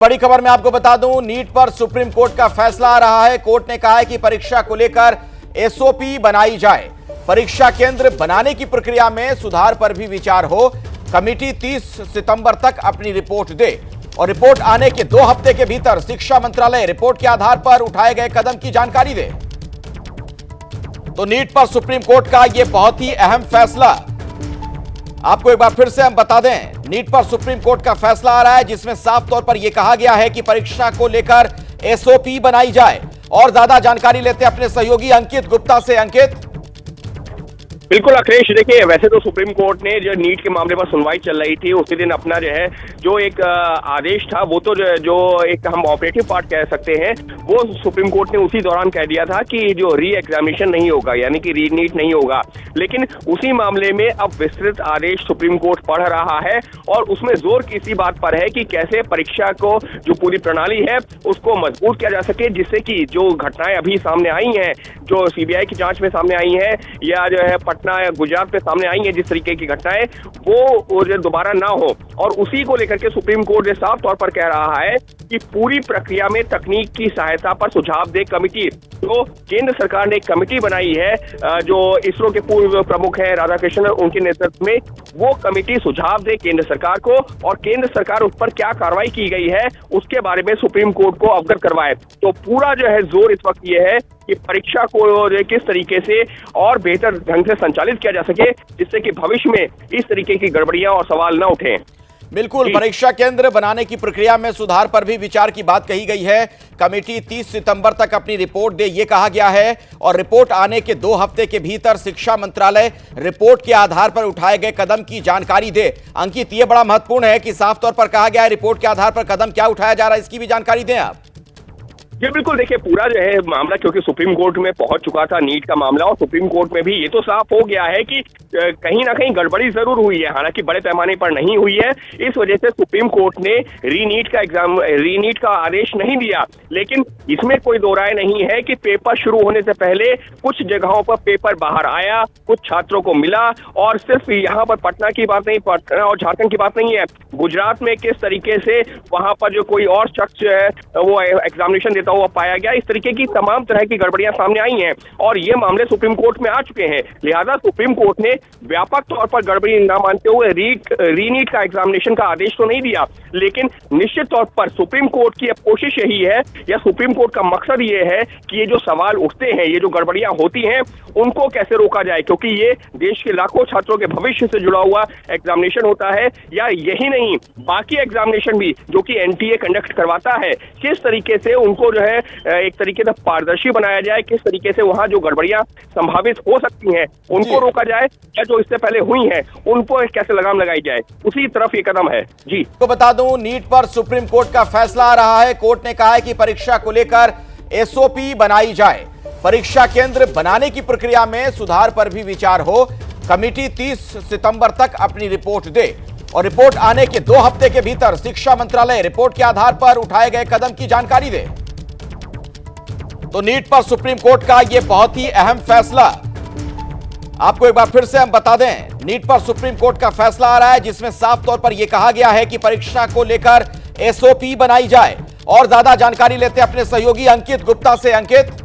बड़ी खबर में आपको बता दूं, नीट पर सुप्रीम कोर्ट का फैसला आ रहा है। कोर्ट ने कहा है कि परीक्षा को लेकर एसओपी बनाई जाए, परीक्षा केंद्र बनाने की प्रक्रिया में सुधार पर भी विचार हो। कमेटी 30 सितंबर तक अपनी रिपोर्ट दे और रिपोर्ट आने के 2 हफ्ते के भीतर शिक्षा मंत्रालय रिपोर्ट के आधार पर उठाए गए कदम की जानकारी दे। तो नीट पर सुप्रीम कोर्ट का यह बहुत ही अहम फैसला, आपको एक बार फिर से हम बता दें, नीट पर सुप्रीम कोर्ट का फैसला आ रहा है जिसमें साफ तौर पर यह कहा गया है कि परीक्षा को लेकर एसओपी बनाई जाए। और ज्यादा जानकारी लेते हैं अपने सहयोगी अंकित गुप्ता से। अंकित। बिल्कुल अखिलेश, देखिए वैसे तो सुप्रीम कोर्ट ने जो नीट के मामले पर सुनवाई चल रही थी उसी दिन अपना जो है जो एक आदेश था वो तो जो एक हम ऑपरेटिव पार्ट कह सकते हैं वो सुप्रीम कोर्ट ने उसी दौरान कह दिया था कि जो री एग्जामिनेशन नहीं होगा, यानी कि री नीट नहीं होगा। लेकिन उसी मामले में अब विस्तृत आदेश सुप्रीम कोर्ट पढ़ रहा है और उसमें जोर इसी बात पर है कि कैसे परीक्षा को जो पूरी प्रणाली है उसको मजबूत किया जा सके, जिससे कि जो घटनाएं अभी सामने आई हैं, जो सीबीआई की जांच में सामने आई हैं या जो है पटना या गुजरात पे सामने आई है जिस तरीके की घटनाएं, वो दोबारा ना हो। और उसी को लेकर के सुप्रीम कोर्ट ने साफ तौर पर कह रहा है कि पूरी प्रक्रिया में तकनीक की सहायता पर सुझाव दे कमेटी। तो केंद्र सरकार ने एक कमेटी बनाई है, जो इसरो के पूर्व प्रमुख है राधाकृष्णन, उनके नेतृत्व में वो कमेटी सुझाव दे केंद्र सरकार को और केंद्र सरकार उस पर क्या कार्रवाई की गई है उसके बारे में सुप्रीम कोर्ट को अवगत करवाए। तो पूरा जो है जोर इस वक्त ये है कि परीक्षा को किस तरीके से और बेहतर ढंग से संचालित किया जा सके, जिससे कि भविष्य में इस तरीके की गड़बड़ियां और सवाल न उठें। बिल्कुल, परीक्षा केंद्र बनाने की प्रक्रिया में सुधार पर भी विचार की बात कही गई है। कमेटी 30 सितंबर तक अपनी रिपोर्ट दे, ये कहा गया है और रिपोर्ट आने के 2 हफ्ते के भीतर शिक्षा मंत्रालय रिपोर्ट के आधार पर उठाए गए कदम की जानकारी दे। अंकित, ये बड़ा महत्वपूर्ण है कि साफ तौर पर कहा गया है रिपोर्ट के आधार पर कदम क्या उठाया जा रहा है, इसकी भी जानकारी दें आप। जी बिल्कुल, देखिए पूरा जो है मामला क्योंकि सुप्रीम कोर्ट में पहुंच चुका था नीट का मामला, और सुप्रीम कोर्ट में भी ये तो साफ हो गया है कि कहीं ना कहीं गड़बड़ी जरूर हुई है, हालांकि बड़े पैमाने पर नहीं हुई है। इस वजह से सुप्रीम कोर्ट ने रीनीट का आदेश नहीं दिया। लेकिन इसमें कोई दो राय नहीं है कि पेपर शुरू होने से पहले कुछ जगहों पर पेपर बाहर आया, कुछ छात्रों को मिला, और सिर्फ यहाँ पर पटना की बात नहीं, पटना और झारखंड की बात नहीं है, गुजरात में किस तरीके से वहां पर जो कोई और शख्स है वो एग्जामिनेशन देता हुआ पाया गया। इस तरीके की तमाम तरह की गड़बड़ियां सामने आई हैं और ये मामले सुप्रीम कोर्ट में आ चुके हैं। लिहाजा सुप्रीम कोर्ट ने व्यापक तौर पर गड़बड़ी न मानते हुए रीनीट का एग्जामिनेशन का आदेश तो नहीं दिया, लेकिन निश्चित तौर पर सुप्रीम कोर्ट की अब कोशिश यही है या सुप्रीम कोर्ट का मकसद ये है कि ये जो सवाल उठते हैं, ये जो गड़बड़ियां होती हैं, उनको कैसे रोका जाए, क्योंकि ये देश के लाखों छात्रों के भविष्य से जुड़ा हुआ एग्जामिनेशन होता है। या यही नहीं, बाकी एग्जामिनेशन भी जो कि एनटीए कंडक्ट करवाता है, किस तरीके से उनको जो है एक तरीके से पारदर्शी बनाया जाए, किस तरीके से वहां जो गड़बड़ियां संभावित हो सकती हैं उनको रोका जाए, या जो इससे पहले हुई हैं उन पर कैसे लगाम लगाई जाए, उसी तरफ ये कदम है। जी तो बता दूं, नीट पर सुप्रीम कोर्ट का फैसला आ रहा है। कोर्ट ने कहा है कि परीक्षा को लेकर एसओपी बनाई जाए, परीक्षा केंद्र बनाने की प्रक्रिया में सुधार पर भी विचार हो। कमेटी 30 सितंबर तक अपनी रिपोर्ट दे और रिपोर्ट आने के 2 हफ्ते के भीतर शिक्षा मंत्रालय रिपोर्ट के आधार पर उठाए गए कदम की जानकारी दे। तो नीट पर सुप्रीम कोर्ट का यह बहुत ही अहम फैसला, आपको एक बार फिर से हम बता दें, नीट पर सुप्रीम कोर्ट का फैसला आ रहा है जिसमें साफ तौर पर यह कहा गया है कि परीक्षा को लेकर एसओपी बनाई जाए। और ज्यादा जानकारी लेते हैं अपने सहयोगी अंकित गुप्ता से। अंकित।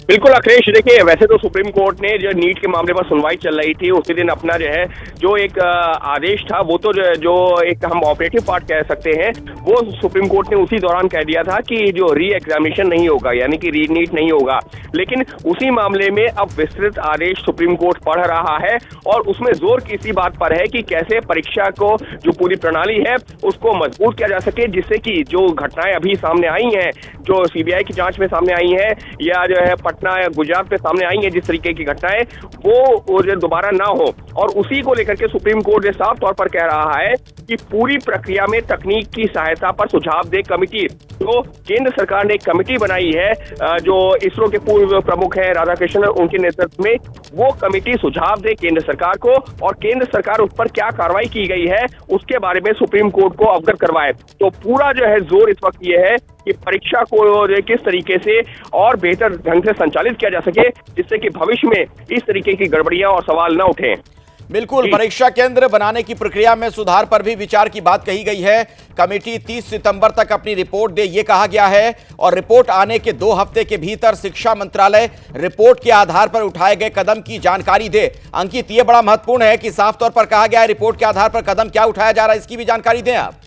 बिल्कुल अखिलेश, देखिए वैसे तो सुप्रीम कोर्ट ने जो नीट के मामले पर सुनवाई चल रही थी उसी दिन अपना जो है जो एक आदेश था वो तो जो एक हम ऑपरेटिव पार्ट कह सकते हैं वो सुप्रीम कोर्ट ने उसी दौरान कह दिया था कि जो री एग्जामिनेशन नहीं होगा, यानी कि री नीट नहीं होगा। लेकिन उसी मामले में अब विस्तृत आदेश सुप्रीम कोर्ट पढ़ रहा है और उसमें जोर इसी बात पर है कि कैसे परीक्षा को जो पूरी प्रणाली है उसको मजबूत किया जा सके, जिससे कि जो घटनाएं अभी सामने आई हैं, जो सीबीआई की जांच में सामने आई हैं या जो है पटना या गुजरात पे सामने आई है जिस तरीके की घटनाएं, वो दोबारा ना हो। और उसी को लेकर के सुप्रीम कोर्ट ने साफ तौर पर कह रहा है कि पूरी प्रक्रिया में तकनीक की सहायता पर सुझाव दे कमेटी। तो केंद्र सरकार ने एक कमेटी बनाई है, जो इसरो के पूर्व प्रमुख है राधाकृष्णन, उनके नेतृत्व में वो कमेटी सुझाव दे केंद्र सरकार को और केंद्र सरकार उस पर क्या कार्रवाई की गई है उसके बारे में सुप्रीम कोर्ट को अवगत करवाए। तो पूरा जो है जोर इस वक्त ये है कि परीक्षा को किस तरीके से और बेहतर ढंग से संचालित किया जा सके, जिससे कि भविष्य में इस तरीके की गड़बड़ियां और सवाल न उठें। बिल्कुल, परीक्षा केंद्र बनाने की प्रक्रिया में सुधार पर भी विचार की बात कही गई है। कमेटी 30 सितंबर तक अपनी रिपोर्ट दे, ये कहा गया है, और रिपोर्ट आने के 2 हफ्ते के भीतर शिक्षा मंत्रालय रिपोर्ट के आधार पर उठाए गए कदम की जानकारी दे। अंकित, ये बड़ा महत्वपूर्ण है कि साफ तौर पर कहा गया है रिपोर्ट के आधार पर कदम क्या उठाया जा रहा है, इसकी भी जानकारी दें आप।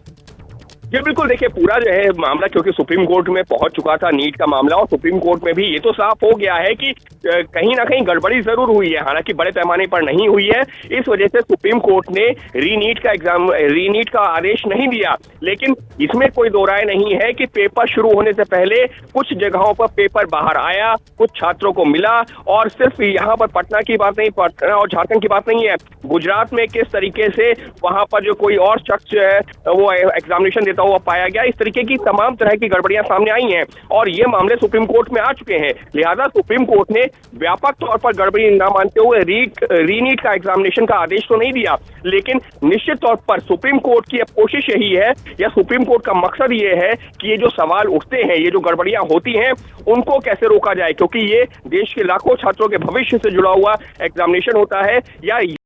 जी बिल्कुल, देखिए पूरा जो है मामला क्योंकि सुप्रीम कोर्ट में पहुंच चुका था नीट का मामला, और सुप्रीम कोर्ट में भी ये तो साफ हो गया है कि कहीं ना कहीं गड़बड़ी जरूर हुई है, हालांकि बड़े पैमाने पर नहीं हुई है। इस वजह से सुप्रीम कोर्ट ने रीनीट का आदेश नहीं दिया। लेकिन इसमें कोई दो राय नहीं है कि पेपर शुरू होने से पहले कुछ जगहों पर पेपर बाहर आया, कुछ छात्रों को मिला, और सिर्फ यहाँ पर पटना की बात नहीं, पटना और झारखंड की बात नहीं है, गुजरात में किस तरीके से वहां पर जो कोई और शख्स जो है वो एग्जामिनेशन देता हुआ पाया गया, इस तरीके की तमाम तरह की गड़बड़ियां सामने आई हैं, और ये मामले सुप्रीम कोर्ट में आ चुके हैं। लिहाजा सुप्रीम कोर्ट ने व्यापक तौर पर गड़बड़ी न मानते हुए रीनीट का एग्जामिनेशन का आदेश तो नहीं दिया, लेकिन निश्चित तौर पर सुप्रीम कोर्ट की अब कोशिश यही है, या सुप्रीम कोर्ट का मकसद ये है कि ये जो सवाल उठते हैं, ये जो गड़बड़ियां होती हैं, उनको कैसे रोका जाए, क्योंकि ये देश के लाखों छात्रों के भविष्य से जुड़ा हुआ एग्जामिनेशन होता है, या